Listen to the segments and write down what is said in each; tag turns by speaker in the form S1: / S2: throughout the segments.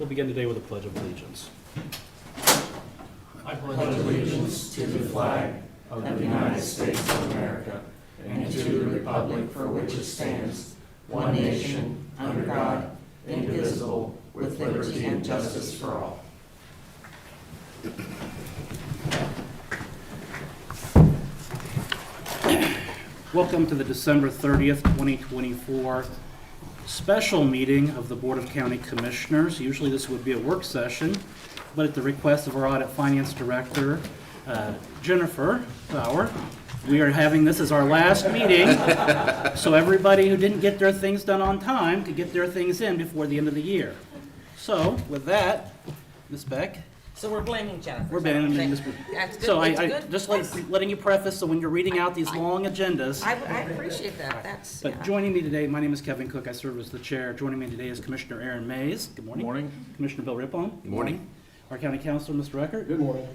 S1: We'll begin today with a pledge of allegiance.
S2: I pledge allegiance to the flag of the United States of America and to the republic for which it stands, one nation, under God, indivisible, with liberty and justice for all.
S1: Welcome to the December 30th, 2024 special meeting of the Board of County Commissioners. Usually this would be a work session, but at the request of our Audit Finance Director, Jennifer Bauer, we are having this as our last meeting, so everybody who didn't get their things done on time could get their things in before the end of the year. So with that, Ms. Beck.
S3: So we're blaming Jennifer.
S1: We're blaming
S3: Okay.
S1: Ms.
S3: That's good.
S1: So
S3: That's
S1: I
S3: good.
S1: just letting you preface, so when you're reading out these long agendas.
S3: I appreciate that. That's,
S1: But
S3: yeah.
S1: joining me today, my name is Kevin Cook. I serve as the chair. Joining me today is Commissioner Aaron Mays. Good morning.
S4: Good morning.
S1: Commissioner Bill Rippon. Good morning. Our county councilor, Mr. Eckert.
S4: Good morning.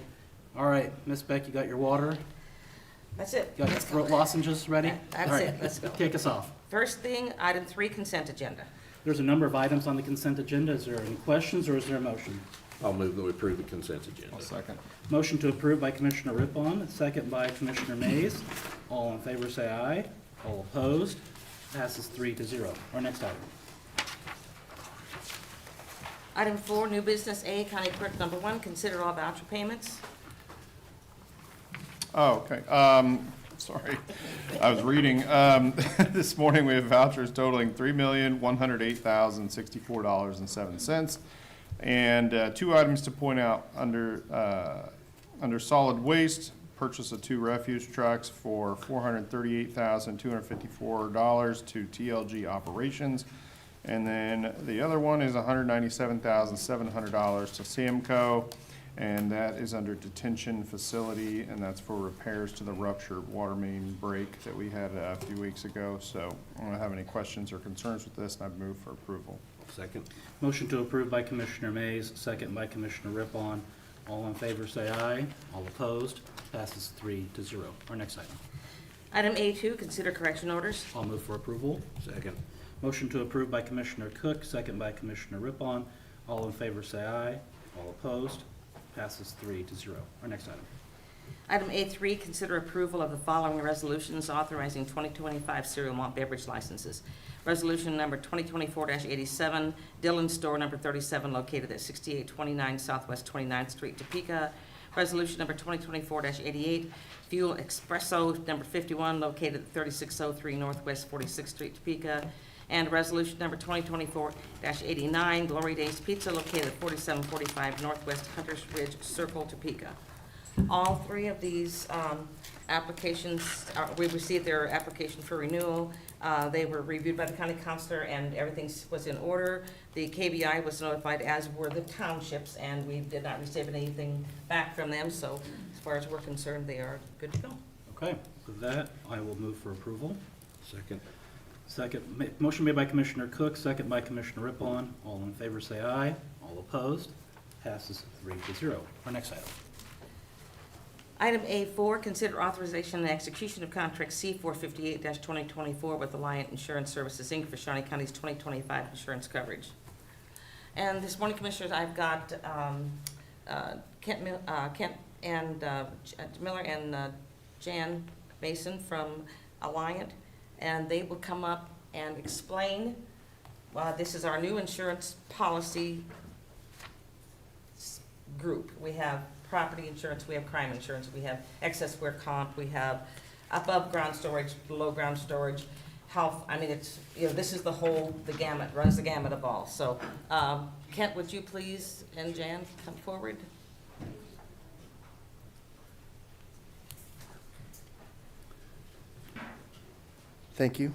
S1: All right, Ms. Beck, you got your water?
S3: That's it.
S1: You got your
S3: Let's go.
S1: throat lozenges ready?
S3: That's
S1: All right,
S3: it. Let's go.
S1: Kick us off.
S3: First thing, item 3, consent agenda.
S1: There's a number of items on the consent agenda. Is there any questions or is there a motion?
S5: I'll move that we approve the consent agenda.
S4: I'll second.
S1: Motion to approve by Commissioner Rippon, second by Commissioner Mays. All in favor say aye. All opposed? Passes 3-0. Our next item.
S3: Item 4, new business A, County Clerk number 1, consider all voucher payments.
S4: Oh, okay. Sorry. I was reading. This morning we have vouchers totaling $3,108,064.07. And 2 items to point out under solid waste, purchase of 2 refuse trucks for $438,254 to TLG Operations. And then the other one is $197,700 to Samco, and that is under detention facility, and that's for repairs to the ruptured water main break that we had a few weeks ago. So I don't have any questions or concerns with this, and I've moved for approval.
S5: Second.
S1: Motion to approve by Commissioner Mays, second by Commissioner Rippon. All in favor say aye. All opposed? Passes 3-0. Our next item.
S3: Item A2, consider correction orders.
S1: I'll move for approval.
S5: Second.
S1: Motion to approve by Commissioner Cook, second by Commissioner Rippon. All in favor say aye. All opposed? Passes 3-0. Our next item.
S3: Item A3, consider approval of the following resolutions authorizing 2025 cereal malt beverage licenses. Resolution number 2024-87, Dillon Store number 37, located at 6829 Southwest 29th Street, Topeka. Resolution number 2024-88, Fuel Espresso number 51, located at 3603 Northwest 46th Street, Topeka. And resolution number 2024-89, Glory Days Pizza, located at 4745 Northwest Hunters Ridge Circle, Topeka. All 3 of these applications, we received their application for renewal. They were reviewed by the county councilor and everything was in order. The KBI was notified, as were the townships, and we did not receive anything back from them. So as far as we're concerned, they are good to go.
S1: Okay, with that, I will move for approval.
S5: Second.
S1: Motion made by Commissioner Cook, second by Commissioner Rippon. All in favor say aye. All opposed? Passes 3-0. Our next item.
S3: Item A4, consider authorization and execution of contract C458-2024 with Alliant Insurance Services, Inc. for Shawnee County's 2025 insurance coverage. And this morning, Commissioners, I've got Kent and Miller and Jan Mason from Alliant, and they will come up and explain. This is our new insurance policy group. We have property insurance, we have crime insurance, we have excess wear comp, we have above ground storage, below ground storage, health. I mean, it's, this is the gamut, runs the gamut of all. So, Kent, would you please, and Jan, come forward?
S6: Thank you.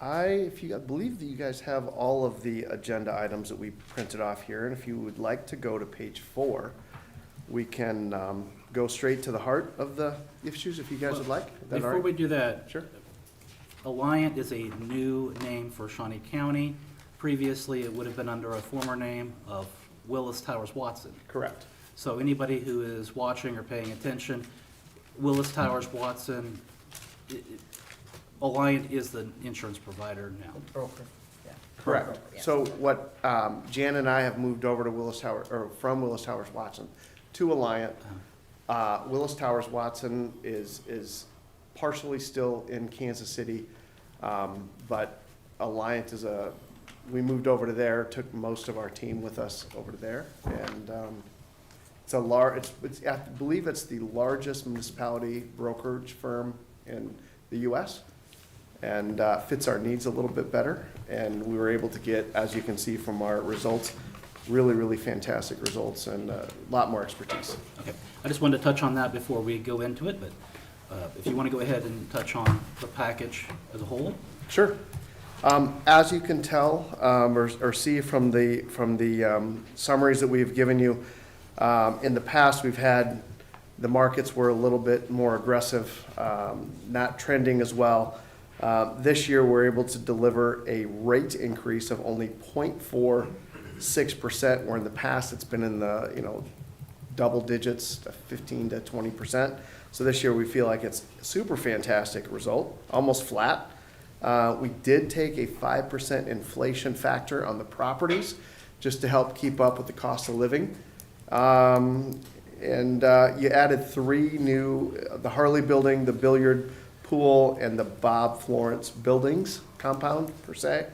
S6: I believe that you guys have all of the agenda items that we printed off here, and if you would like to go to page 4, we can go straight to the heart of the issues if you guys would like. Is that all
S1: Before
S6: right?
S1: we do that,
S6: Sure.
S1: Alliant is a new name for Shawnee County. Previously, it would have been under a former name of Willis Towers Watson.
S6: Correct.
S1: So anybody who is watching or paying attention, Willis Towers Watson, Alliant is the insurance provider now.
S3: Broker, yeah.
S6: Correct.
S3: Yes.
S6: So what, Jan and I have moved over to Willis Tower, or from Willis Towers Watson to Alliant. Willis Towers Watson is partially still in Kansas City, but Alliant we moved over to there, took most of our team with us over to there, and it's I believe it's the largest municipality brokerage firm in the US, and fits our needs a little bit better, and we were able to get, as you can see from our results, really, really fantastic results and a lot more expertise.
S1: Okay, I just wanted to touch on that before we go into it, but if you want to go ahead and touch on the package as a whole.
S6: Sure. As you can tell, or see from the summaries that we've given you, in the past, the markets were a little bit more aggressive, not trending as well. This year, we're able to deliver a rate increase of only 0.46%, where in the past, it's been in the, double digits, 15 to 20%. So this year, we feel like it's a super fantastic result, almost flat. We did take a 5% inflation factor on the properties, just to help keep up with the cost of living. And you added 3 new, the Harley building, the billiard pool, and the Bob Florence buildings compound, per se,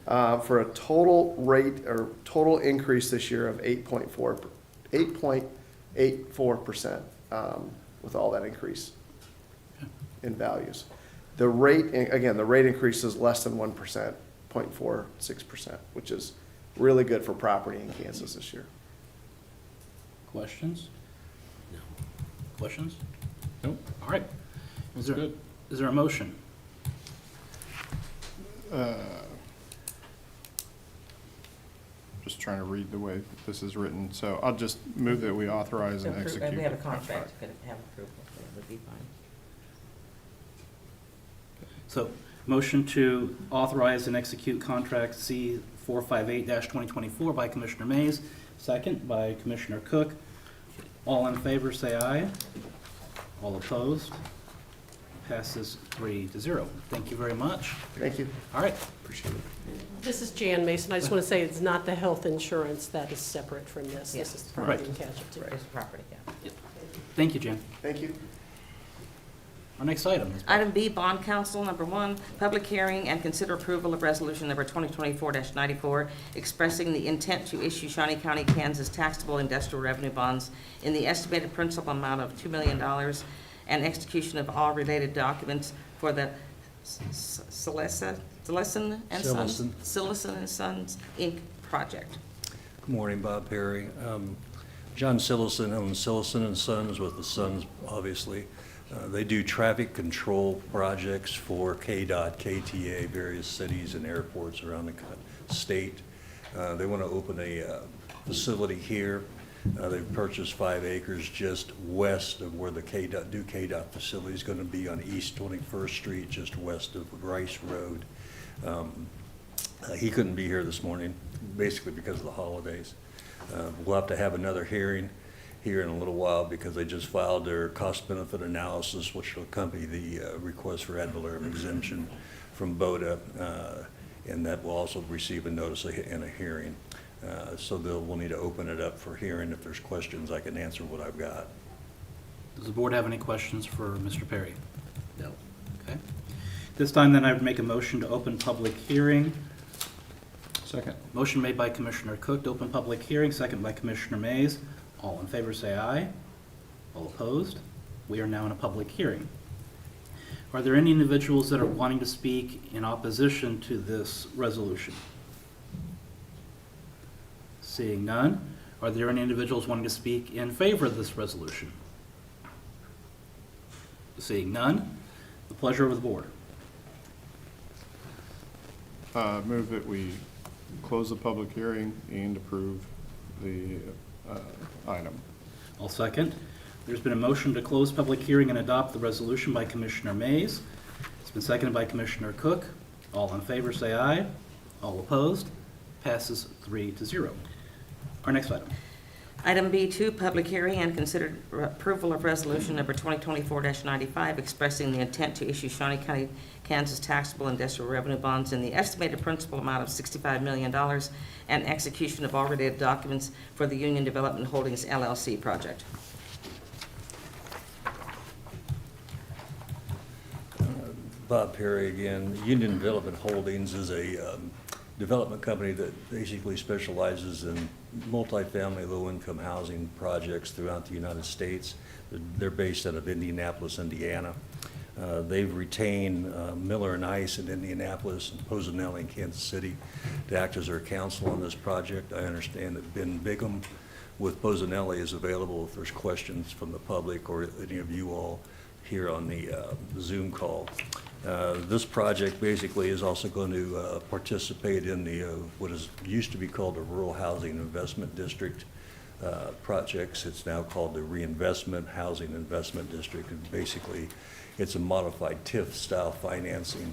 S6: for a total rate, or total increase this year of 8.84%, with all that increase in values. The rate, again, the rate increase is less than 1%, 0.46%, which is really good for property in Kansas this year.
S1: Questions?
S5: No.
S1: Questions?
S4: Nope.
S1: All right. Is there,
S4: Good.
S1: is there a motion?
S4: Just trying to read the way this is written, so I'll just move that we authorize and execute.
S3: We have a
S4: the
S3: contract, could have approval, that would be fine.
S1: So, motion to authorize and execute contract C 458-2024 by Commissioner Mays, second by Commissioner Cook. All in favor, say aye. All opposed? Passes 3-0. Thank you very much.
S6: Thank you.
S1: All right.
S6: Appreciate it.
S7: This is Jan Mason. I just want to say it's not the health insurance that is separate from this.
S3: Yeah.
S7: This is property and
S1: Right.
S7: casualty.
S3: It's property, yeah.
S1: Thank you, Jen.
S6: Thank you.
S1: Our next item is
S3: Item B, Bond Council, number 1, public hearing and consider approval of resolution number 2024-94, expressing the intent to issue Shawnee County, Kansas taxable industrial revenue bonds in the estimated principal amount of $2 million and execution of all related documents for the Sillison and Sons Inc. project.
S8: Good morning, Bob Perry. John Sillison owns Sillison and Sons, with the Sons, obviously. They do traffic control projects for KDOT, KTA, various cities and airports around the state. They want to open a facility here. They've purchased 5 acres just west of where the KDOT facility is going to be, on East 21st Street, just west of Rice Road. He couldn't be here this morning, basically because of the holidays. We'll have to have another hearing here in a little while, because they just filed their cost-benefit analysis, which will accompany the request for ad valorem exemption from BOTA, and that will also receive a notice and a hearing. So we'll need to open it up for hearing. If there's questions, I can answer what I've got.
S1: Does the board have any questions for Mr. Perry?
S5: No.
S1: Okay. This time, then, I would make a motion to open public hearing.
S4: Second.
S1: Motion made by Commissioner Cook to open public hearing, second by Commissioner Mays. All in favor, say aye. All opposed? We are now in a public hearing. Are there any individuals that are wanting to speak in opposition to this resolution? Seeing none, are there any individuals wanting to speak in favor of this resolution? Seeing none, the pleasure of the board.
S4: Move that we close the public hearing and approve the item.
S1: I'll second. There's been a motion to close public hearing and adopt the resolution by Commissioner Mays. It's been seconded by Commissioner Cook. All in favor, say aye. All opposed? Passes 3-0. Our next item.
S3: Item B2, public hearing and considered approval of resolution number 2024-95, expressing the intent to issue Shawnee County, Kansas taxable industrial revenue bonds in the estimated principal amount of $65 million and execution of all related documents for the Union Development Holdings LLC project.
S8: Bob Perry again. Union Development Holdings is a development company that basically specializes in multifamily low-income housing projects throughout the United States. They're based out of Indianapolis, Indiana. They've retained Miller and Ice in Indianapolis and Posinelli in Kansas City to act as their counsel on this project. I understand that Ben Bigham with Posinelli is available if there's questions from the public or any of you all here on the Zoom call. This project basically is also going to participate in the what is used to be called the Rural Housing Investment District projects. It's now called the Reinvestment Housing Investment District, and basically it's a modified TIF-style financing.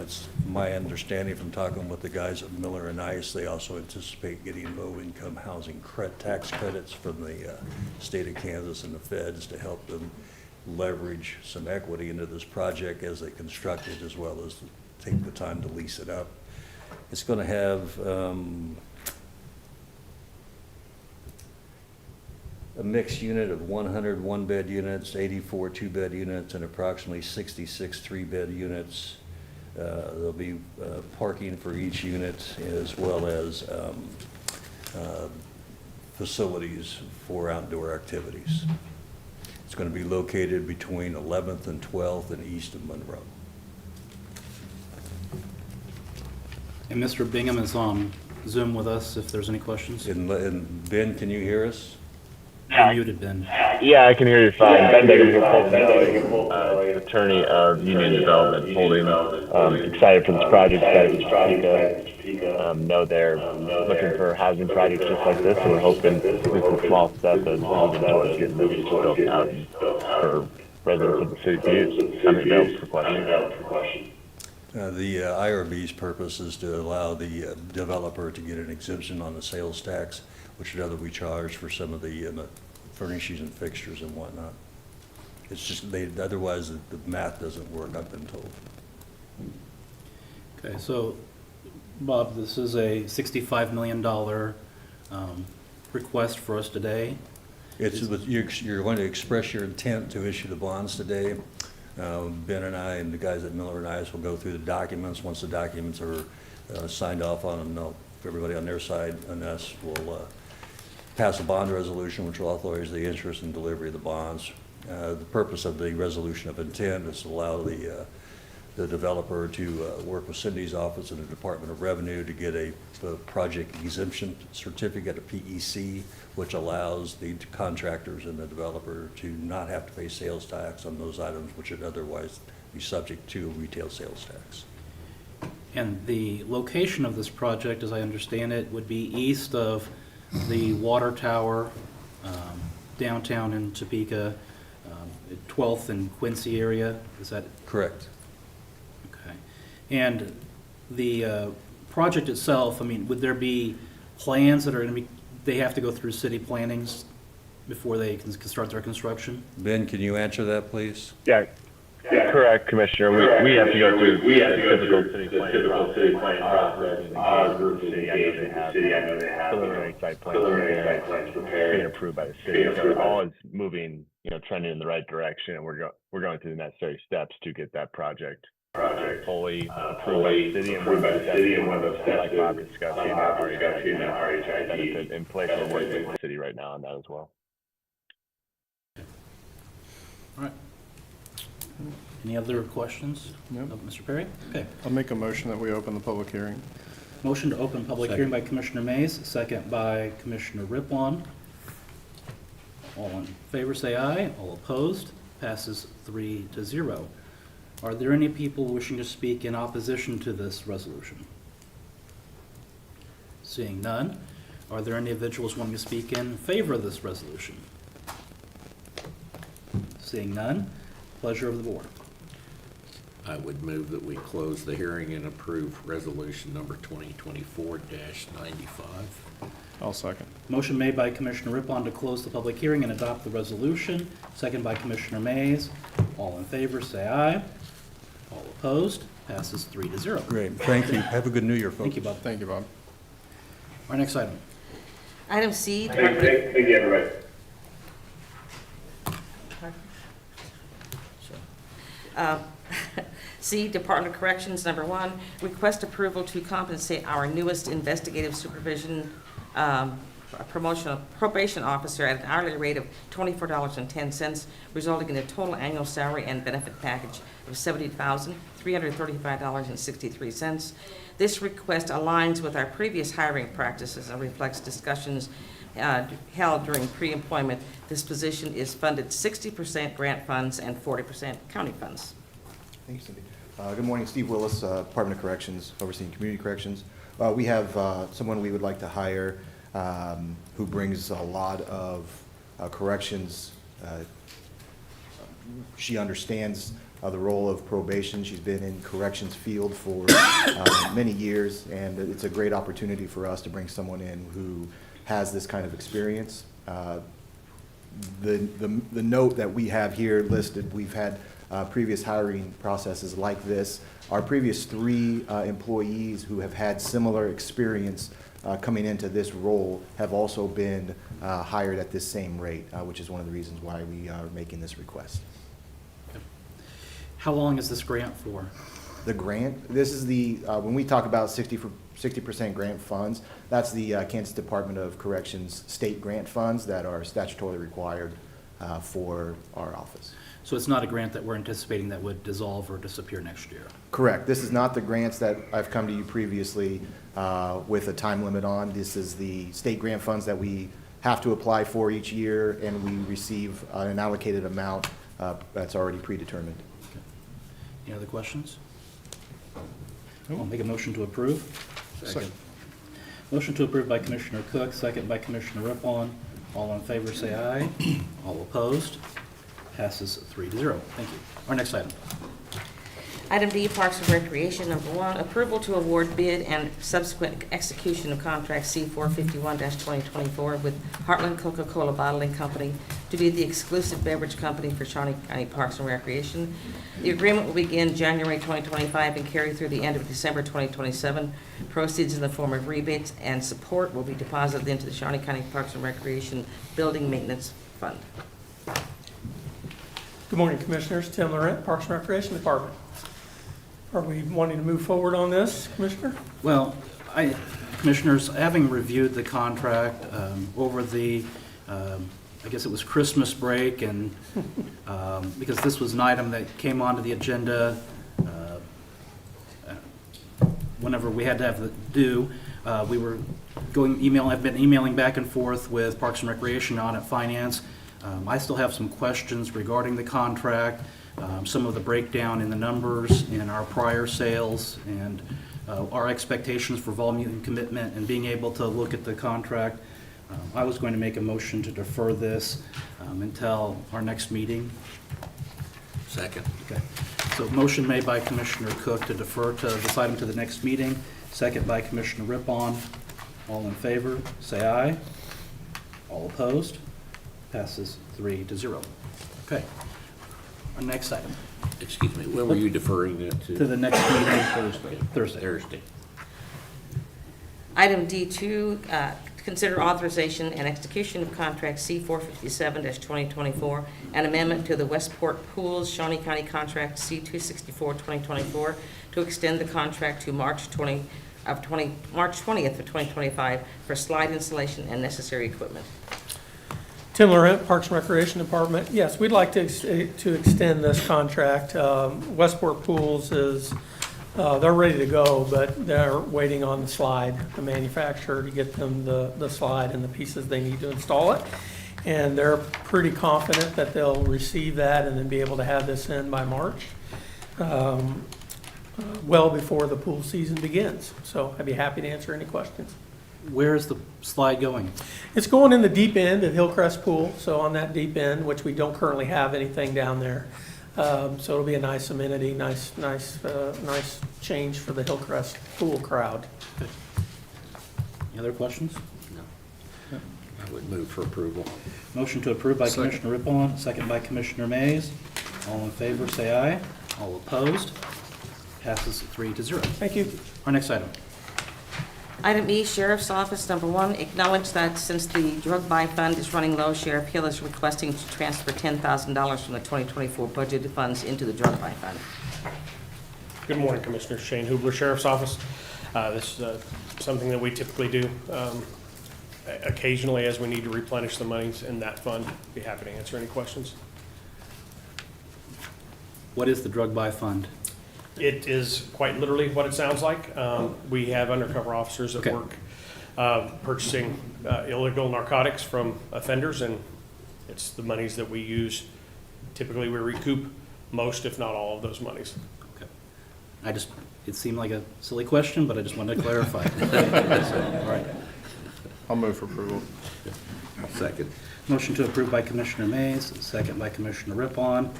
S8: It's my understanding from talking with the guys at Miller and Ice, they also anticipate getting low-income housing tax credits from the state of Kansas and the feds to help them leverage some equity into this project as they construct it, as well as take the time to lease it up. It's going to have a mixed unit of 100 one-bed units, 84 two-bed units, and approximately 66 three-bed units. There'll be parking for each unit, as well as facilities for outdoor activities. It's going to be located between 11th and 12th and east of Monroe.
S1: And Mr. Bingham is on Zoom with us if there's any questions.
S8: And Ben, can you hear us?
S1: You're muted, Ben.
S9: Yeah, I can hear you fine. Ben Bigham here, attorney of Union Development Holdings. Excited for this project, excited for Topeka. Know they're looking for housing projects just like this, and we're hoping this is a small step as moving towards getting this built out for residents of the city to use. I'm available for questions.
S8: The IRB's purpose is to allow the developer to get an exemption on the sales tax, which would otherwise be charged for some of the furnishings and fixtures and whatnot. It's just, otherwise the math doesn't work, I've been told.
S1: Okay, so, Bob, this is a $65 million request for us today.
S8: You're going to express your intent to issue the bonds today. Ben and I and the guys at Miller and Ice will go through the documents. Once the documents are signed off on them, everybody on their side and us will pass a bond resolution which will authorize the interest and delivery of the bonds. The purpose of the resolution of intent is to allow the developer to work with Cindy's office and the Department of Revenue to get a project exemption certificate, a PEC, which allows the contractors and the developer to not have to pay sales tax on those items which would otherwise be subject to retail sales tax.
S1: And the location of this project, as I understand it, would be east of the water tower, downtown in Topeka, 12th and Quincy area. Is that
S8: Correct.
S1: okay? And the project itself, I mean, would there be plans that are going to be, they have to go through city plannings before they can start their construction?
S8: Ben, can you answer that, please?
S9: Yeah, correct, Commissioner. We have to go through the typical city planning process. I know they have preliminary site plans prepared, being approved by the city. So all is moving, trending in the right direction, and we're going through the necessary steps to get that project fully approved by the city, and one of those steps, like Bob discussed, RHIT in place. We're working with the city right now on that as well.
S1: All right. Any other questions?
S4: Nope.
S1: Of Mr. Perry? Okay.
S4: I'll make a motion that we open the public hearing.
S1: Motion to open public hearing by Commissioner Mays, second by Commissioner Riplon. All in favor say aye. All opposed? Passes 3-0. Are there any people wishing to speak in opposition to this resolution? Seeing none, are there any individuals wanting to speak in favor of this resolution? Seeing none, pleasure of the board.
S5: I would move that we close the hearing and approve resolution number 2024-95.
S4: I'll second.
S1: Motion made by Commissioner Rippon to close the public hearing and adopt the resolution, second by Commissioner Mays. All in favor, say aye. All opposed, passes 3-0.
S8: Great, thank you. Have a good New Year, folks.
S1: Thank you, Bob.
S4: Thank you, Bob.
S1: Our next item.
S3: Item C,
S9: Thank you, everybody.
S3: C, Department of Corrections, number 1, request approval to compensate our newest investigative supervision probation officer at an hourly rate of $24.10, resulting in a total annual salary and benefit package of $70,335.63. This request aligns with our previous hiring practices and reflects discussions held during pre-employment. This position is funded 60% grant funds and 40% county funds.
S10: Thank you, Cindy. Good morning, Steve Willis, Department of Corrections, overseeing community corrections. We have someone we would like to hire who brings a lot of corrections. She understands the role of probation. She's been in corrections field for many years, and it's a great opportunity for us to bring someone in who has this kind of experience. The note that we have here listed, we've had previous hiring processes like this. Our previous 3 employees who have had similar experience coming into this role have also been hired at this same rate, which is one of the reasons why we are making this request.
S1: How long is this grant for?
S10: The grant, this is the, when we talk about 60% grant funds, that's the Kansas Department of Corrections state grant funds that are statutorily required for our office.
S1: So it's not a grant that we're anticipating that would dissolve or disappear next year?
S10: Correct. This is not the grants that I've come to you previously with a time limit on. This is the state grant funds that we have to apply for each year, and we receive an allocated amount that's already predetermined.
S1: Okay. Any other questions? I'll make a motion to approve.
S4: Second.
S1: Motion to approve by Commissioner Cook, second by Commissioner Rippon. All in favor, say aye. All opposed? Passes 3-0. Thank you. Our next item.
S3: Item D, Parks and Recreation, number 1, approval to award bid and subsequent execution of contract C-451-2024 with Heartland Coca-Cola Bottling Company to be the exclusive beverage company for Shawnee County Parks and Recreation. The agreement will begin January 2025 and carry through the end of December 2027. Proceeds in the form of rebates and support will be deposited into the Shawnee County Parks and Recreation Building Maintenance Fund.
S11: Good morning, Commissioners. Tim Laurent, Parks and Recreation Department. Are we wanting to move forward on this, Commissioner?
S1: Well, Commissioners, having reviewed the contract over the, I guess it was Christmas break, and because this was an item that came onto the agenda whenever we had to have the due, we were I've been emailing back and forth with Parks and Recreation, Audit, Finance. I still have some questions regarding the contract, some of the breakdown in the numbers in our prior sales, and our expectations for volume and commitment, and being able to look at the contract. I was going to make a motion to defer this until our next meeting.
S5: Second.
S1: Okay. So motion made by Commissioner Cook to defer to this item to the next meeting, second by Commissioner Rippon. All in favor, say aye. All opposed? Passes 3-0. Okay. Our next item.
S5: Excuse me, when were you deferring that to?
S1: To the next meeting, Thursday.
S5: Thursday.
S3: Item D2, consider authorization and execution of contract C-457-2024, an amendment to the Westport Pools Shawnee County contract C-264-2024 to extend the contract to March 20th of 2025 for slide installation and necessary equipment.
S11: Tim Laurent, Parks and Recreation Department. Yes, we'd like to extend this contract. Westport Pools is, they're ready to go, but they're waiting on the slide, the manufacturer, to get them the slide and the pieces they need to install it. And they're pretty confident that they'll receive that and then be able to have this in by March, well before the pool season begins. So I'd be happy to answer any questions.
S1: Where is the slide going?
S11: It's going in the deep end at Hillcrest Pool, so on that deep end, which we don't currently have anything down there. So it'll be a nice amenity, nice change for the Hillcrest pool crowd.
S1: Any other questions?
S5: No. I would move for approval.
S1: Motion to approve by
S8: Second.
S1: Commissioner Rippon, second by Commissioner Mays. All in favor, say aye. All opposed? Passes 3-0.
S11: Thank you.
S1: Our next item.
S3: Item E, Sheriff's Office, number 1, acknowledge that since the drug buy fund is running low, Sheriff Hill is requesting to transfer $10,000 from the 2024 budgeted funds into the drug buy fund.
S12: Good morning, Commissioner. Shane Hubler, Sheriff's Office. This is something that we typically do occasionally as we need to replenish the monies in that fund. Be happy to answer any questions.
S1: What is the drug buy fund?
S12: It is quite literally what it sounds like. We have undercover officers that
S1: Okay.
S12: work purchasing illegal narcotics from offenders, and it's the monies that we use. Typically, we recoup most, if not all, of those monies.
S1: Okay. It seemed like a silly question, but I just wanted to clarify. So, all right.
S4: I'll move for approval.
S5: Second.
S1: Motion to approve by Commissioner Mays, second by Commissioner Rippon.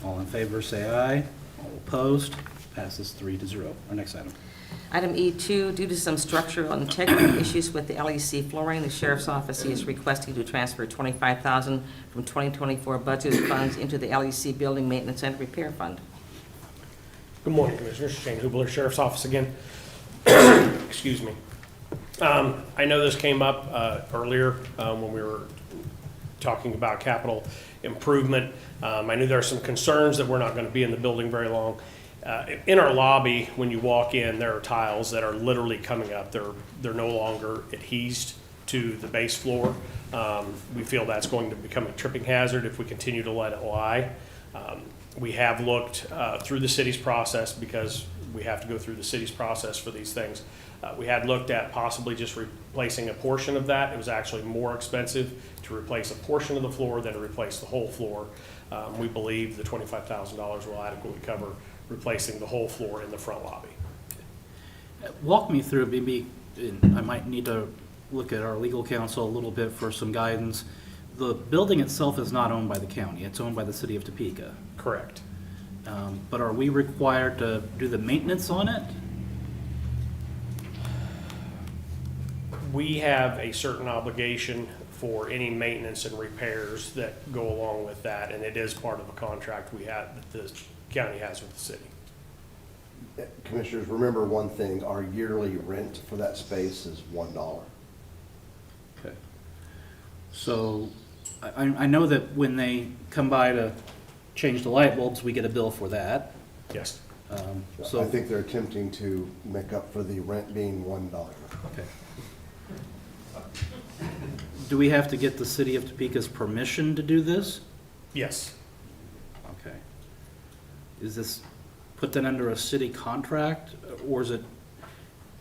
S1: All in favor, say aye. All opposed? Passes 3-0. Our next item.
S3: Item E2, due to some structural integrity issues with the LEC flooring, the Sheriff's Office is requesting to transfer $25,000 from 2024 budgeted funds into the LEC Building Maintenance and Repair Fund.
S12: Good morning, Commissioners. Shane Hubler, Sheriff's Office again. Excuse me. I know this came up earlier when we were talking about capital improvement. I knew there are some concerns that we're not going to be in the building very long. In our lobby, when you walk in, there are tiles that are literally coming up. They're no longer adhesed to the base floor. We feel that's going to become a tripping hazard if we continue to let it lie. We have looked through the city's process, because we have to go through the city's process for these things. We had looked at possibly just replacing a portion of that. It was actually more expensive to replace a portion of the floor than to replace the whole floor. We believe the $25,000 will adequately cover replacing the whole floor in the front lobby.
S1: Walk me through, maybe I might need to look at our legal counsel a little bit for some guidance. The building itself is not owned by the county. It's owned by the city of Topeka.
S12: Correct.
S1: But are we required to do the maintenance on it?
S12: We have a certain obligation for any maintenance and repairs that go along with that, and it is part of a contract we have, that the county has with the city.
S13: Commissioners, remember one thing, our yearly rent for that space is $1.
S1: Okay. So I know that when they come by to change the light bulbs, we get a bill for that.
S12: Yes.
S1: So
S13: I think they're attempting to make up for the rent being $1.
S1: Okay. Do we have to get the city of Topeka's permission to do this?
S12: Yes.
S1: Okay. Is this put that under a city contract, or is it?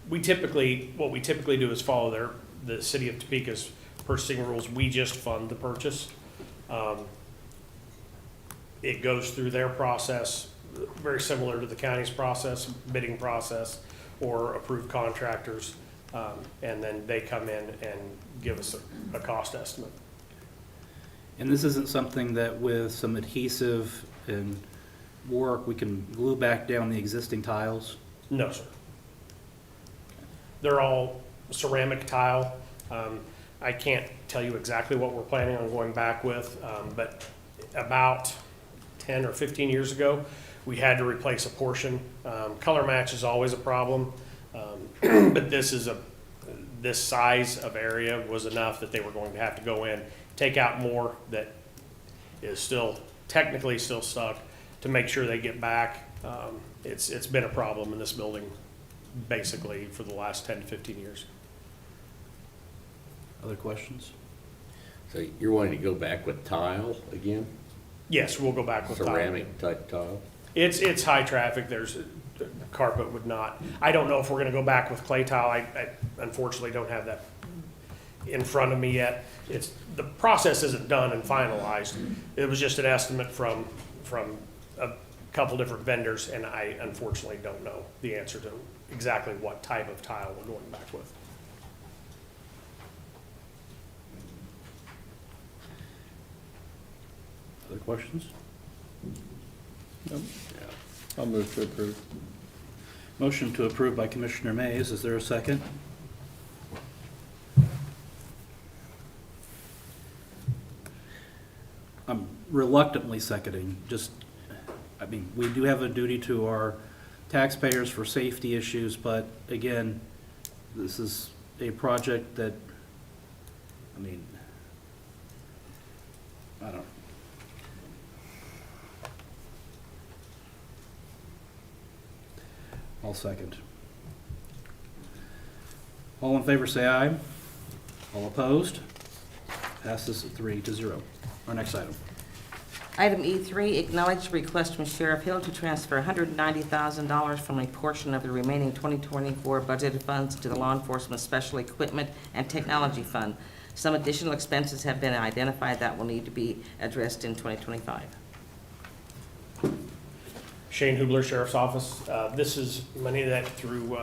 S12: What we typically do is follow the city of Topeka's purchasing rules. We just fund the purchase. It goes through their process, very similar to the county's process, bidding process, or approved contractors. And then they come in and give us a cost estimate.
S1: And this isn't something that with some adhesive and work, we can glue back down the existing tiles?
S12: No, sir. They're all ceramic tile. I can't tell you exactly what we're planning on going back with, but about 10 or 15 years ago, we had to replace a portion. Color match is always a problem. But this size of area was enough that they were going to have to go in, take out more that is still technically still stuck to make sure they get back. It's been a problem in this building basically for the last 10 to 15 years.
S1: Other questions?
S5: So you're wanting to go back with tile again?
S12: Yes, we'll go back with tile.
S5: Ceramic type tile?
S12: It's high traffic. There's carpet would not. I don't know if we're going to go back with clay tile. I unfortunately don't have that in front of me yet. The process isn't done and finalized. It was just an estimate from a couple different vendors, and I unfortunately don't know the answer to exactly what type of tile we're going back with.
S1: Other questions?
S4: I'll move to approve.
S1: Motion to approve by Commissioner Mays. Is there a second? I'm reluctantly seconding, I mean, we do have a duty to our taxpayers for safety issues, but again, this is a project that, I mean, I don't. I'll second. All in favor, say aye. All opposed? Passes 3-0. Our next item.
S3: Item E3, acknowledge request from Sheriff Hill to transfer $190,000 from a portion of the remaining 2024 budgeted funds to the Law Enforcement Special Equipment and Technology Fund. Some additional expenses have been identified that will need to be addressed in 2025.
S12: Shane Hubler, Sheriff's Office. This is money that through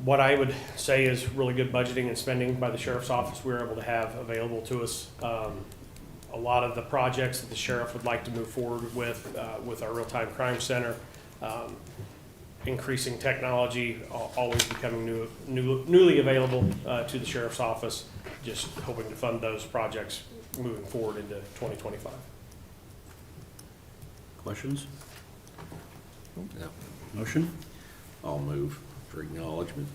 S12: what I would say is really good budgeting and spending by the Sheriff's Office, we're able to have available to us. A lot of the projects that the sheriff would like to move forward with our real-time crime center, increasing technology, always becoming newly available to the sheriff's office, just hoping to fund those projects moving forward into 2025.
S1: Questions?
S5: No.
S1: Motion?
S5: I'll move for acknowledgement.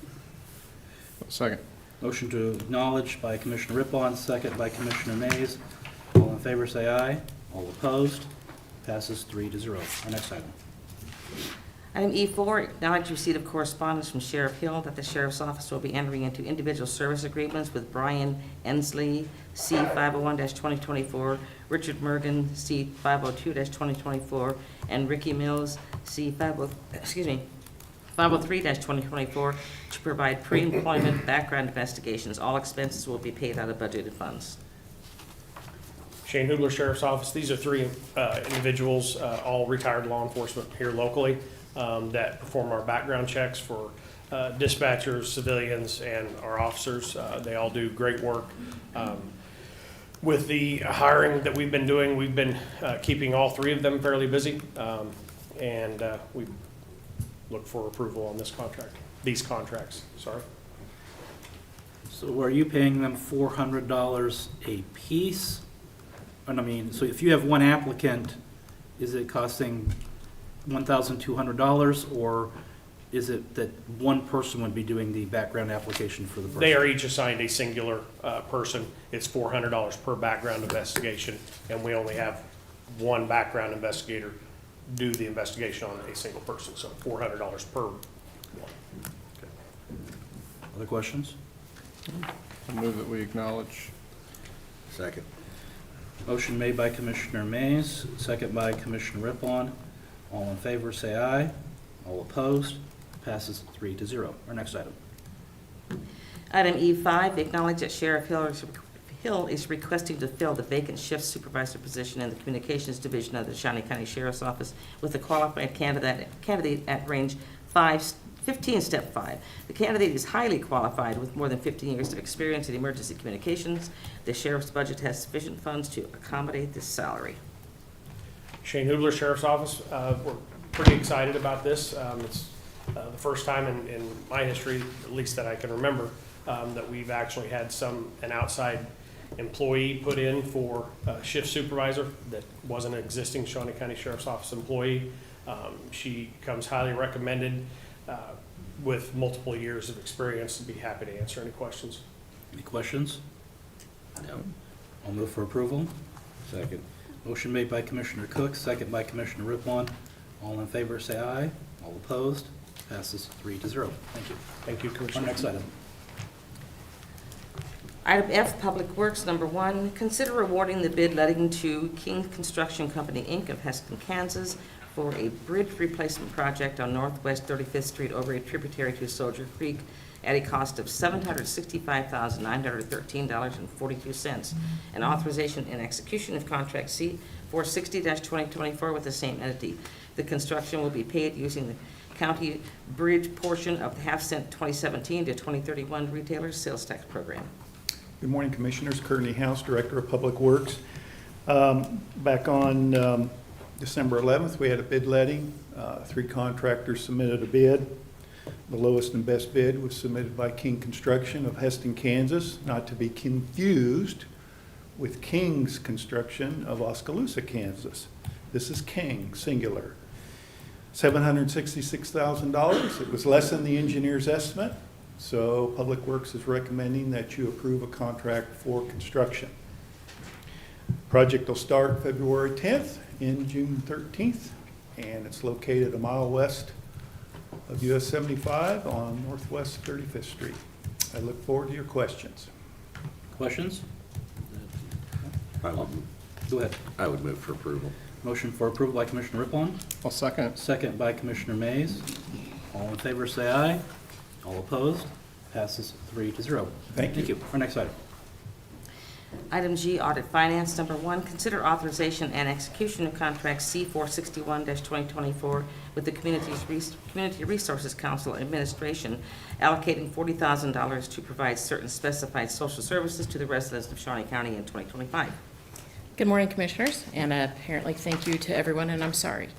S4: Second.
S1: Motion to acknowledge by Commissioner Rippon, second by Commissioner Mays. All in favor, say aye. All opposed? Passes 3-0. Our next item.
S3: Item E4, acknowledge receipt of correspondence from Sheriff Hill that the Sheriff's Office will be entering into individual service agreements with Brian Ensley, C501-2024, Richard Mergen, C502-2024, and Ricky Mills, C503-2024, to provide pre-employment background investigations. All expenses will be paid out of budgeted funds.
S12: Shane Hubler, Sheriff's Office. These are three individuals, all retired law enforcement here locally, that perform our background checks for dispatchers, civilians, and our officers. They all do great work. With the hiring that we've been doing, we've been keeping all three of them fairly busy, and we look for approval on these contracts. Sorry.
S1: So are you paying them $400 a piece? And I mean, so if you have one applicant, is it costing $1,200, or is it that one person would be doing the background application for the person?
S12: They are each assigned a singular person. It's $400 per background investigation, and we only have one background investigator do the investigation on a single person, so $400 per one.
S1: Okay. Other questions?
S4: I'll move that we acknowledge.
S5: Second.
S1: Motion made by Commissioner Mays, second by Commissioner Rippon. All in favor, say aye. All opposed? Passes 3-0. Our next item.
S3: Item E5, acknowledge that Sheriff Hill is requesting to fill the vacant shift supervisor position in the Communications Division of the Shawnee County Sheriff's Office with a qualified candidate at range 15, step 5. The candidate is highly qualified with more than 15 years of experience in emergency communications. The sheriff's budget has sufficient funds to accommodate this salary.
S12: Shane Hubler, Sheriff's Office. We're pretty excited about this. It's the first time in my history, at least that I can remember, that we've actually had an outside employee put in for a shift supervisor that wasn't an existing Shawnee County Sheriff's Office employee. She comes highly recommended with multiple years of experience, and be happy to answer any questions.
S1: Any questions?
S5: No.
S1: I'll move for approval.
S5: Second.
S1: Motion made by Commissioner Cook, second by Commissioner Rippon. All in favor, say aye. All opposed? Passes 3-0. Thank you.
S12: Thank you,
S1: Our
S12: Commissioner.
S1: next item.
S3: Item F, Public Works, number 1, consider awarding the bid letting to King Construction Company, Inc. of Heston, Kansas for a bridge replacement project on Northwest 35th Street over a tributary to Soldier Creek at a cost of $765,913.42, and authorization and execution of contract C 460-2024 with the same entity. The construction will be paid using the county bridge portion of the half-cent 2017 to 2031 retailer sales tax program.
S14: Good morning, Commissioners. Courtney House, Director of Public Works. Back on December 11th, we had a bid letting. 3 contractors submitted a bid. The lowest and best bid was submitted by King Construction of Heston, Kansas, not to be confused with King's Construction of Oskaloosa, Kansas. This is King, singular. $766,000. It was less than the engineer's estimate, so Public Works is recommending that you approve a contract for construction. Project will start February 10th and June 13th, and it's located a mile west of US 75 on Northwest 35th Street. I look forward to your questions.
S1: Questions?
S5: I would,
S1: Go ahead.
S5: I would move for approval.
S1: Motion for approval by Commissioner Rippon,
S4: I'll second.
S1: second by Commissioner Mays. All in favor, say aye. All opposed? Passes 3-0.
S14: Thank you.
S1: Our next item.
S3: Item G, Audit Finance. Number 1, consider authorization and execution of contract C461-2024 with the Community Resources Council Administration allocating $40,000 to provide certain specified social services to the residents of Shawnee County in 2025.
S15: Good morning, Commissioners, and apparently thank you to everyone, and I'm sorry.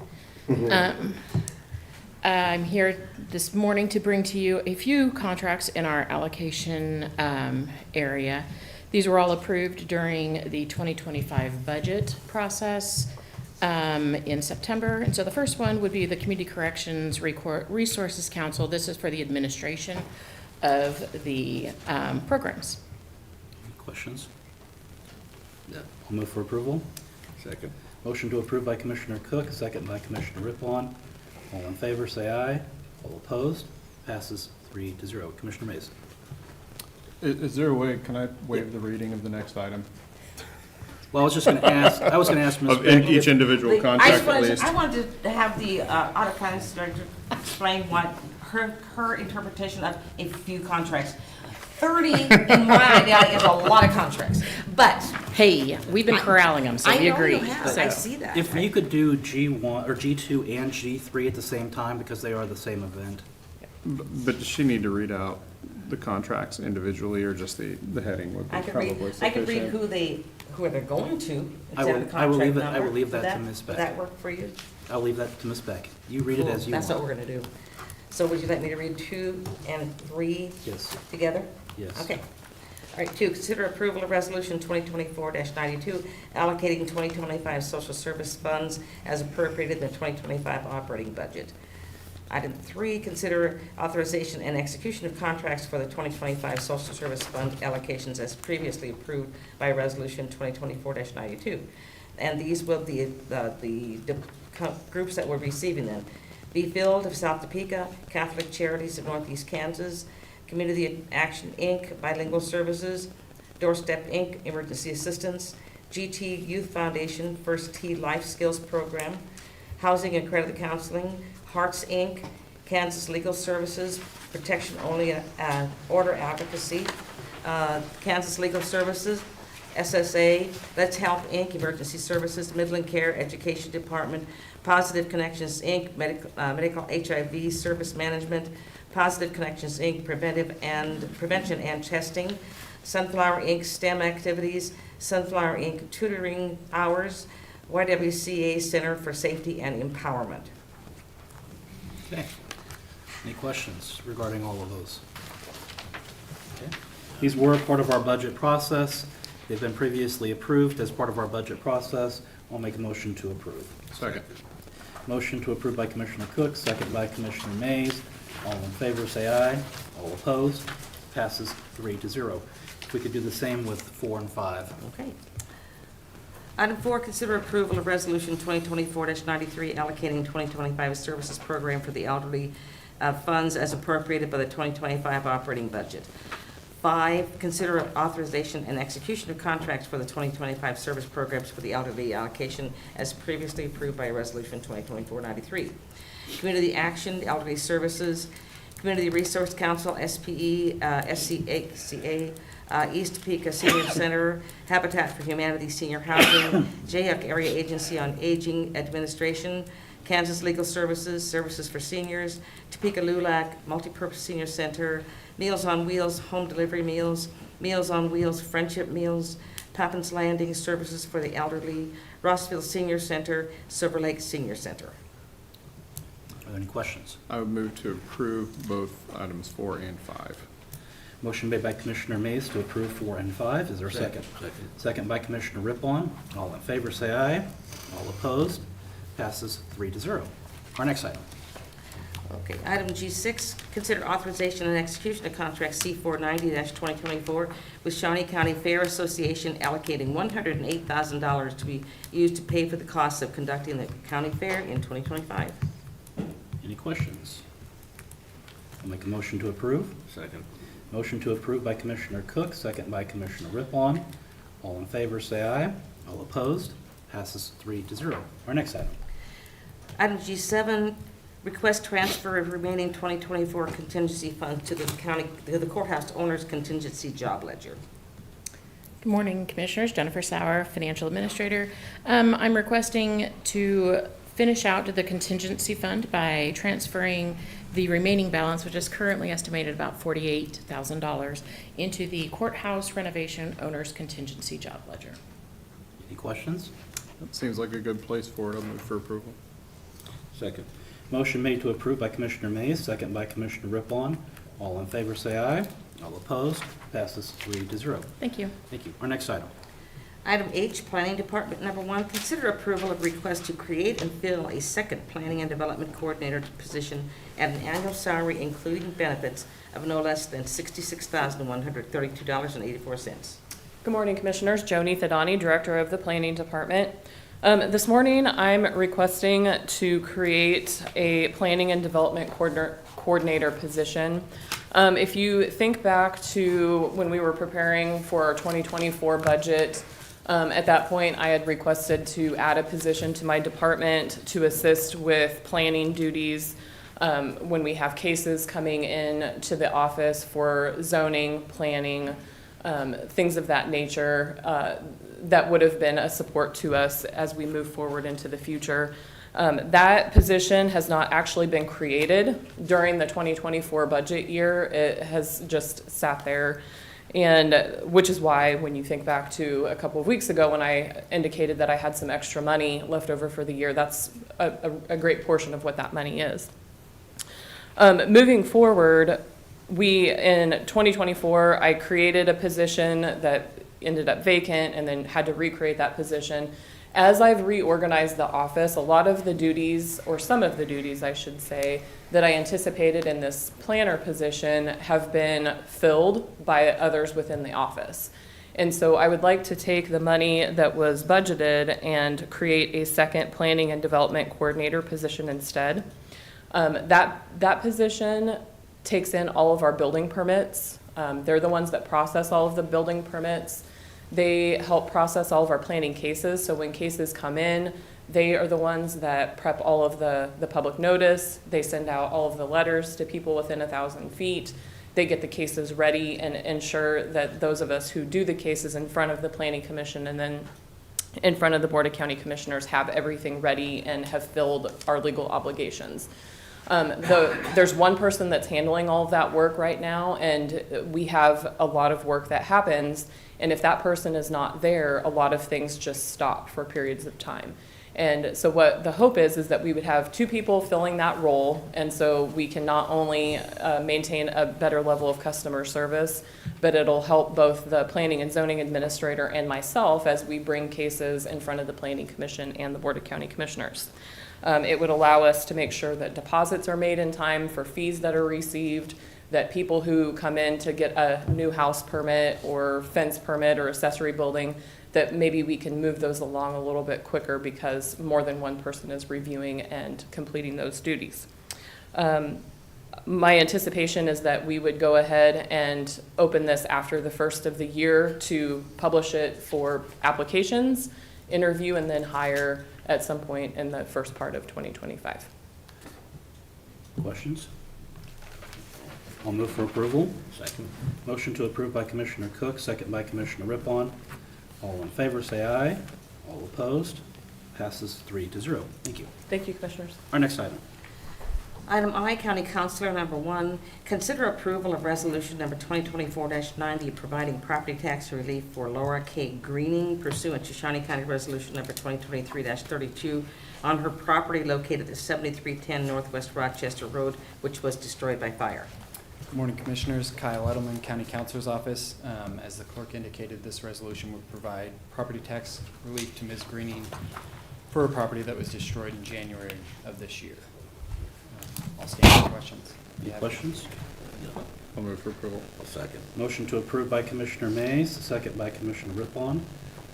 S15: I'm here this morning to bring to you a few contracts in our allocation area. These were all approved during the 2025 budget process in September. And so the first one would be the Community Corrections Resources Council. This is for the administration of the programs.
S1: Any questions? I'll move for approval.
S5: Second.
S1: Motion to approve by Commissioner Cook, second by Commissioner Rippon. All in favor, say aye. All opposed? Passes 3-0. Commissioner Mays.
S4: Is there a way, can I waive the reading of the next item?
S1: Well, I was just going to ask, Ms.
S4: Of
S1: Beck
S4: each individual contract at least?
S3: I wanted to have the Audit Finance Director explain what her interpretation of a few contracts. 30, in my idea, is a lot of contracts, but.
S15: Hey, we've been corralling them, so we agree.
S3: I know you have, I see that.
S1: If you could do G1 or G2 and G3 at the same time because they are the same event.
S4: But does she need to read out the contracts individually, or just the heading would be
S3: I could
S4: probably
S3: read
S4: sufficient?
S3: who they're going to
S1: I
S3: instead
S1: will-
S3: of the
S1: I will leave
S3: contract
S1: it- I will
S3: number.
S1: leave that
S3: Would
S1: to Ms. Beck.
S3: Would that work for you?
S1: I'll leave that to Ms. Beck. You read it
S3: Cool.
S1: as you
S3: That's
S1: want.
S3: what we're gonna do. So would you like me to read 2 and 3
S1: Yes,
S3: together?
S1: yes.
S3: Okay. All right, 2, consider approval of resolution 2024-92, allocating 2025 social service funds as appropriated in the 2025 operating budget. Item 3, consider authorization and execution of contracts for the 2025 social service fund allocations as previously approved by resolution 2024-92. And these will be the groups that were receiving them. Be Filled of South Topeka, Catholic Charities of Northeast Kansas, Community Action, Inc., Bilingual Services, Doorstep, Inc., Emergency Assistance, GT Youth Foundation, First T Life Skills Program, Housing and Credit Counseling, Hearts, Inc., Kansas Legal Services, Protection Only Order Advocacy, Kansas Legal Services, SSA, Let's Help, Inc., Emergency Services, Midland Care Education Department, Positive Connections, Inc., Medical HIV Service Management, Positive Connections, Inc., Prevention and Testing, Sunflower, Inc., STEM Activities, Sunflower, Inc., Tutoring Hours, YWCA Center for Safety and Empowerment.
S1: Okay. Any questions regarding all of those? Okay. These were part of our budget process. They've been previously approved as part of our budget process. I'll make a motion to approve.
S4: Second.
S1: Motion to approve by Commissioner Cook, second by Commissioner Mays. All in favor, say aye. All opposed? Passes 3-0. If we could do the same with 4 and 5.
S3: Okay. Item 4, consider approval of resolution 2024-93 allocating 2025 services program for the elderly funds as appropriated by the 2025 operating budget. 5, consider authorization and execution of contracts for the 2025 service programs for the elderly allocation as previously approved by resolution 2024-93. Community Action, Elderly Services, Community Resource Council, SPE, SCA, East Topeka Senior Center, Habitat for Humanity Senior Housing, JUC Area Agency on Aging Administration, Kansas Legal Services, Services for Seniors, Topeka LULAC, Multipurpose Senior Center, Meals on Wheels, Home Delivery Meals, Meals on Wheels, Friendship Meals, Pappin's Landing, Services for the Elderly, Rossville Senior Center, Silver Lake Senior Center.
S1: Are there any questions?
S4: I would move to approve both items 4 and 5.
S1: Motion made by Commissioner Mays to approve 4 and 5. Is there a second? Second by Commissioner Rippon. All in favor, say aye. All opposed? Passes 3-0. Our next item.
S3: Okay, item G6, consider authorization and execution of contract C490-2024 with Shawnee County Fair Association allocating $108,000 to be used to pay for the costs of conducting the county fair in 2025.
S1: Any questions? I'll make a motion to approve.
S5: Second.
S1: Motion to approve by Commissioner Cook, second by Commissioner Rippon. All in favor, say aye. All opposed? Passes 3-0. Our next item.
S3: Item G7, request transfer of remaining 2024 contingency funds to the courthouse owner's contingency job ledger.
S15: Good morning, Commissioners. Jennifer Sauer, Financial Administrator. I'm requesting to finish out the contingency fund by transferring the remaining balance, which is currently estimated about $48,000, into the courthouse renovation owner's contingency job ledger.
S1: Any questions?
S4: That seems like a good place for it. I'll move for approval.
S5: Second.
S1: Motion made to approve by Commissioner Mays, second by Commissioner Rippon. All in favor, say aye. All opposed? Passes 3-0.
S15: Thank you.
S1: Thank you. Our next item.
S3: Item H, Planning Department number 1, consider approval of request to create and fill a second Planning and Development Coordinator position at an annual salary including benefits of no less than $66,132.84.
S16: Good morning, Commissioners. Joni Thadani, Director of the Planning Department. This morning, I'm requesting to create a Planning and Development Coordinator position. If you think back to when we were preparing for our 2024 budget, at that point, I had requested to add a position to my department to assist with planning duties when we have cases coming in to the office for zoning, planning, things of that nature that would have been a support to us as we move forward into the future. That position has not actually been created during the 2024 budget year. It has just sat there, and which is why when you think back to a couple of weeks ago when I indicated that I had some extra money left over for the year, that's a great portion of what that money is. Moving forward, in 2024, I created a position that ended up vacant and then had to recreate that position. As I've reorganized the office, a lot of the duties, or some of the duties, I should say, that I anticipated in this planner position have been filled by others within the office. And so I would like to take the money that was budgeted and create a second Planning and Development Coordinator position instead. That position takes in all of our building permits. They're the ones that process all of the building permits. They help process all of our planning cases. So when cases come in, they are the ones that prep all of the public notice. They send out all of the letters to people within 1,000 feet. They get the cases ready and ensure that those of us who do the cases in front of the Planning Commission and then in front of the Board of County Commissioners have everything ready and have filled our legal obligations. There's one person that's handling all of that work right now, and we have a lot of work that happens, and if that person is not there, a lot of things just stop for periods of time. And so what the hope is that we would have 2 people filling that role, and so we can not only maintain a better level of customer service, but it'll help both the Planning and Zoning Administrator and myself as we bring cases in front of the Planning Commission and the Board of County Commissioners. It would allow us to make sure that deposits are made in time for fees that are received, that people who come in to get a new house permit or fence permit or accessory building, that maybe we can move those along a little bit quicker because more than one person is reviewing and completing those duties. My anticipation is that we would go ahead and open this after the first of the year to publish it for applications, interview, and then hire at some point in the first part of 2025.
S1: Questions? I'll move for approval. Second. Motion to approve by Commissioner Cook, second by Commissioner Rippon. All in favor, say aye. All opposed? Passes 3-0. Thank you.
S16: Thank you, Commissioners.
S1: Our next item.
S3: Item I, County Councilor number 1, consider approval of resolution number 2024-90, providing property tax relief for Laura K. Greening pursuant to Shawnee County Resolution number 2023-32 on her property located at 7310 Northwest Rochester Road, which was destroyed by fire.
S17: Good morning, Commissioners. Kyle Edelman, County Counselor's Office. As the clerk indicated, this resolution would provide property tax relief to Ms. Greening for a property that was destroyed in January of this year. I'll stand for questions.
S1: Any questions?
S4: I'll move for approval.
S5: I'll second.
S1: Motion to approve by Commissioner Mays, second by Commissioner Rippon.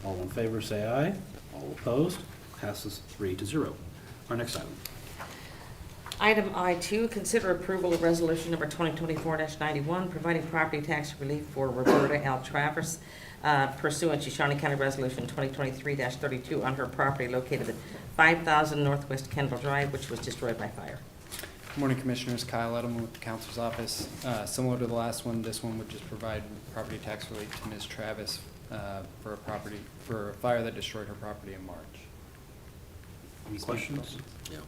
S1: All in favor, say aye. All opposed? Passes 3-0. Our next item.
S3: Item I2, consider approval of resolution number 2024-91, providing property tax relief for Roberta L. Travers pursuant to Shawnee County Resolution 2023-32 on her property located at 5000 Northwest Kendall Drive, which was destroyed by fire.
S17: Good morning, Commissioners. Kyle Edelman with the Counselor's Office. Similar to the last one, this one would just provide property tax relief to Ms. Travis for a fire that destroyed her property in March.
S1: Any questions?
S5: Yeah,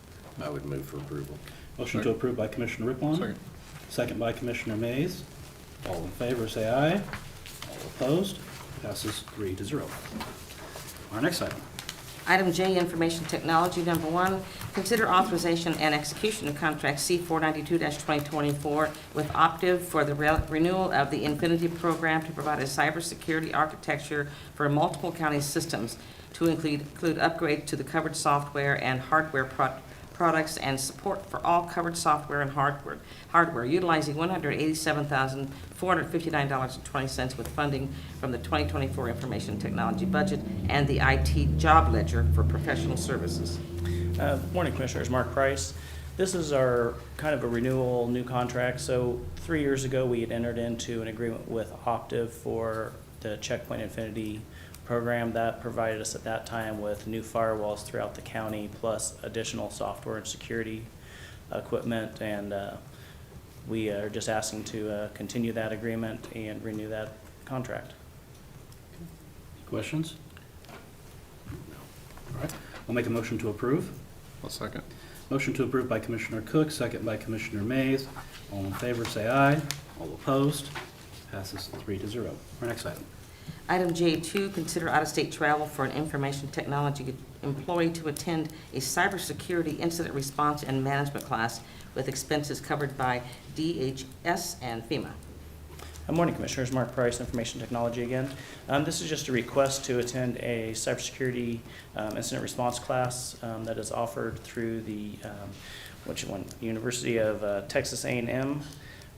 S5: I would move for approval.
S1: Motion to approve by Commissioner Rippon.
S4: Second.
S1: Second by Commissioner Mays. All in favor, say aye. All opposed? Passes 3-0. Our next item.
S3: Item J, Information Technology, number 1, consider authorization and execution of contract C492-2024 with Optiv for the renewal of the Infinity program to provide a cybersecurity architecture for multiple county systems to include upgrades to the covered software and hardware products and support for all covered software and hardware utilizing $187,459.20 with funding from the 2024 Information Technology budget and the IT job ledger for professional services.
S18: Morning, Commissioners. Mark Price. This is our kind of a renewal, new contract. So 3 years ago, we had entered into an agreement with Optiv for the Checkpoint Infinity program that provided us at that time with new firewalls throughout the county, plus additional software and security equipment. And we are just asking to continue that agreement and renew that contract.
S1: Questions? No. All right. I'll make a motion to approve.
S4: I'll second.
S1: Motion to approve by Commissioner Cook, second by Commissioner Mays. All in favor, say aye. All opposed? Passes 3-0. Our next item.
S3: Item J2, consider out-of-state travel for an information technology employee to attend a cybersecurity incident response and management class with expenses covered by DHS and FEMA.
S18: Good morning, Commissioners. Mark Price, Information Technology again. This is just a request to attend a cybersecurity incident response class that is offered through the University of Texas A&M,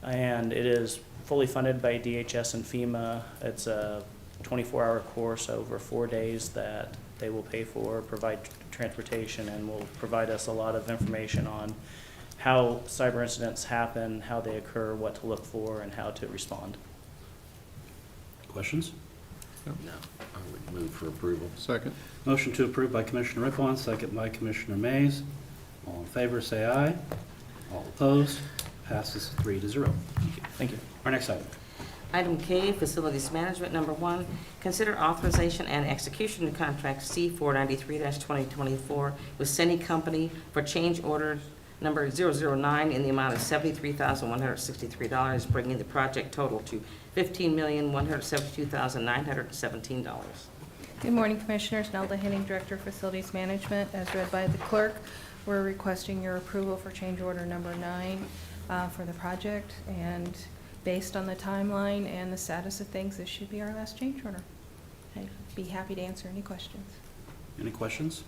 S18: and it is fully funded by DHS and FEMA. It's a 24-hour course over 4 days that they will pay for, provide transportation, and will provide us a lot of information on how cyber incidents happen, how they occur, what to look for, and how to respond.
S1: Questions?
S5: No, I would move for approval.
S4: Second.
S1: Motion to approve by Commissioner Rippon, second by Commissioner Mays. All in favor, say aye. All opposed? Passes 3-0.
S18: Thank you.
S1: Our next item.
S3: Item K, Facilities Management, number 1, consider authorization and execution of contract C493-2024 with Seni Company for change order number 009 in the amount of $73,163, bringing the project total to $15,172,917.
S19: Good morning, Commissioners. Nelda Henning, Director of Facilities Management. As read by the clerk, we're requesting your approval for change order number 9 for the project. And based on the timeline and the status of things, this should be our last change order. I'd be happy to answer any questions.
S1: Any questions?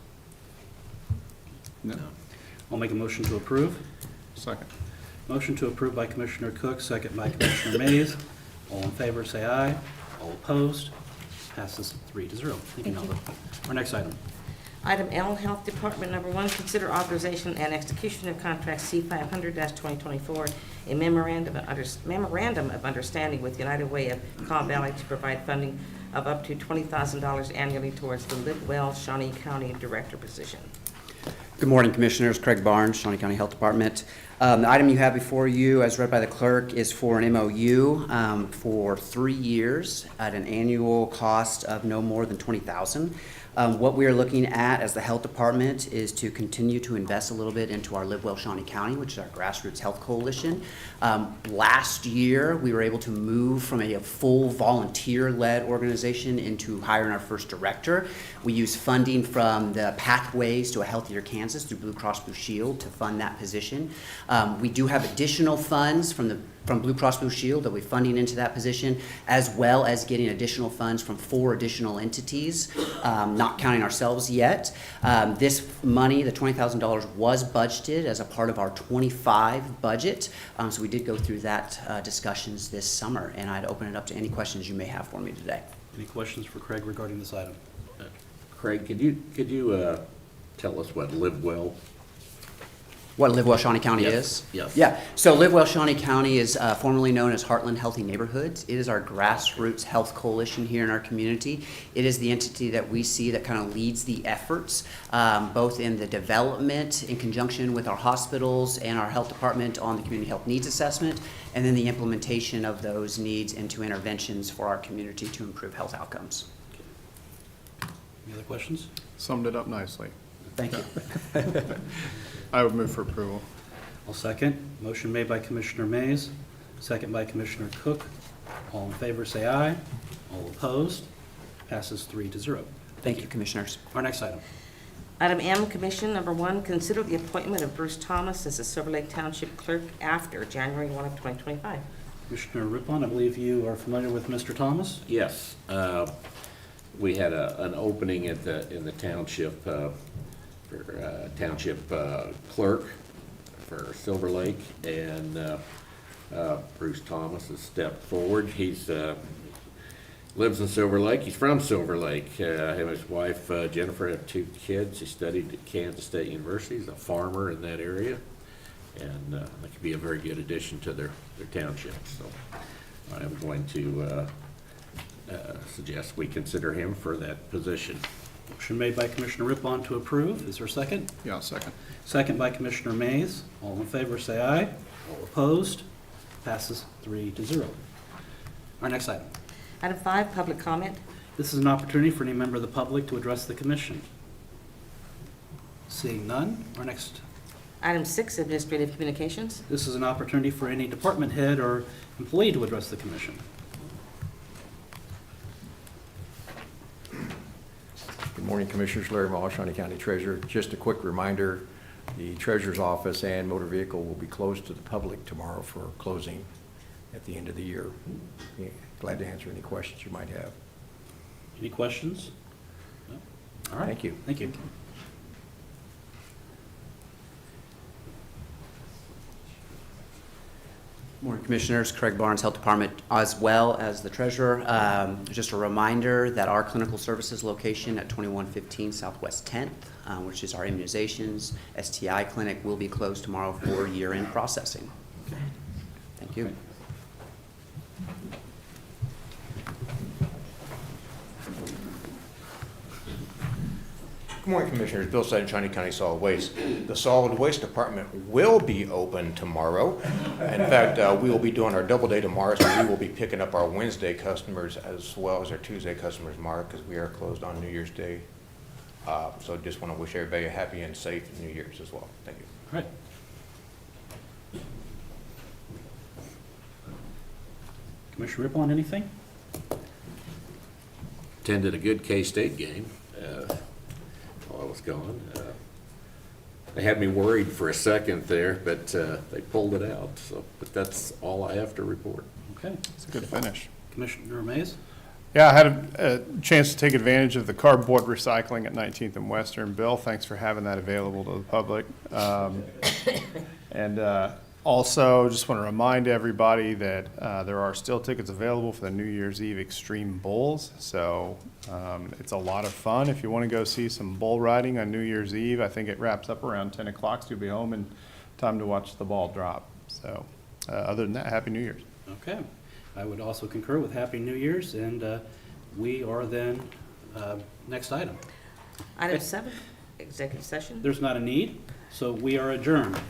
S4: No.
S1: I'll make a motion to approve.
S4: Second.
S1: Motion to approve by Commissioner Cook, second by Commissioner Mays. All in favor, say aye. All opposed? Passes 3-0. Thank you, Nelda. Our next item.
S3: Item L, Health Department, number 1, consider authorization and execution of contract C500-2024, a memorandum of understanding with United Way of Caw Valley to provide funding of up to $20,000 annually towards the Live Well Shawnee County Director position.
S20: Good morning, Commissioners. Craig Barnes, Shawnee County Health Department. The item you have before you, as read by the clerk, is for an MOU for 3 years at an annual cost of no more than $20,000. What we are looking at as the health department is to continue to invest a little bit into our Live Well Shawnee County, which is our grassroots health coalition. Last year, we were able to move from a full volunteer-led organization into hiring our first director. We use funding from the Pathways to a Healthier Kansas through Blue Cross Blue Shield to fund that position. We do have additional funds from Blue Cross Blue Shield that we're funding into that position, as well as getting additional funds from 4 additional entities, not counting ourselves yet. This money, the $20,000, was budgeted as a part of our 25 budget. So we did go through that discussions this summer, and I'd open it up to any questions you may have for me today.
S1: Any questions for Craig regarding this item?
S5: Craig, could you tell us what Live Well?
S20: What Live Well Shawnee County is?
S5: Yes.
S20: Yeah, so Live Well Shawnee County is formerly known as Heartland Healthy Neighborhoods. It is our grassroots health coalition here in our community. It is the entity that we see that kind of leads the efforts, both in the development in conjunction with our hospitals and our health department on the community health needs assessment, and then the implementation of those needs into interventions for our community to improve health outcomes.
S1: Any other questions?
S4: Summed it up nicely.
S20: Thank you.
S4: I would move for approval.
S1: I'll second. Motion made by Commissioner Mays, second by Commissioner Cook. All in favor, say aye. All opposed? Passes 3-0.
S20: Thank you, Commissioners.
S1: Our next item.
S3: Item M, Commission number 1, consider the appointment of Bruce Thomas as the Silver Lake Township Clerk after January 1 of 2025.
S1: Commissioner Rippon, I believe you are familiar with Mr. Thomas?
S5: Yes. We had an opening in the township for township clerk for Silver Lake, and Bruce Thomas has stepped forward. He's lives in Silver Lake. He's from Silver Lake. Him and his wife Jennifer have 2 kids. He studied at Kansas State University. He's a farmer in that area, and that could be a very good addition to their township. So I am going to suggest we consider him for that position.
S1: Motion made by Commissioner Rippon to approve. Is there a second?
S4: Yeah, I'll second.
S1: Second by Commissioner Mays. All in favor, say aye. All opposed? Passes 3-0. Our next item.
S3: Item 5, public comment.
S1: This is an opportunity for any member of the public to address the commission. Seeing none, our next.
S3: Item 6, administrative communications.
S1: This is an opportunity for any department head or employee to address the commission.
S21: Good morning, Commissioners. Larry Moss, Shawnee County Treasurer. Just a quick reminder, the Treasurer's Office and motor vehicle will be closed to the public tomorrow for closing at the end of the year. Yeah, glad to answer any questions you might have.
S1: Any questions? No? All right.
S21: Thank you.
S1: Thank you.
S20: Morning, Commissioners. Craig Barnes, Health Department, as well as the Treasurer. Just a reminder that our clinical services location at 2115 Southwest 10th, which is our immunizations, STI clinic, will be closed tomorrow for year-end processing. Thank you.
S22: Good morning, Commissioners. Bill Sutton, Shawnee County Solid Waste. The Solid Waste Department will be open tomorrow. In fact, we will be doing our double day tomorrow, so we will be picking up our Wednesday customers as well as our Tuesday customers tomorrow because we are closed on New Year's Day. So just want to wish everybody a happy and safe New Year's as well. Thank you.
S1: All right. Commissioner Rippon, anything?
S5: Attended a good K-State game while I was gone. They had me worried for a second there, but they pulled it out. So, but that's all I have to report.
S1: Okay.
S4: It's a good finish.
S1: Commissioner Mays?
S4: Yeah, I had a chance to take advantage of the cardboard recycling at 19th and Western. Bill, thanks for having that available to the public. Also, just want to remind everybody that there are still tickets available for the New Year's Eve Extreme Bulls. So it's a lot of fun. If you want to go see some bull riding on New Year's Eve, I think it wraps up around 10 o'clock, so you'll be home in time to watch the ball drop. So other than that, Happy New Year's.
S1: Okay. I would also concur with Happy New Year's, and we are then, next item.
S3: Item 7, executive session.
S1: There's not a need, so we are adjourned.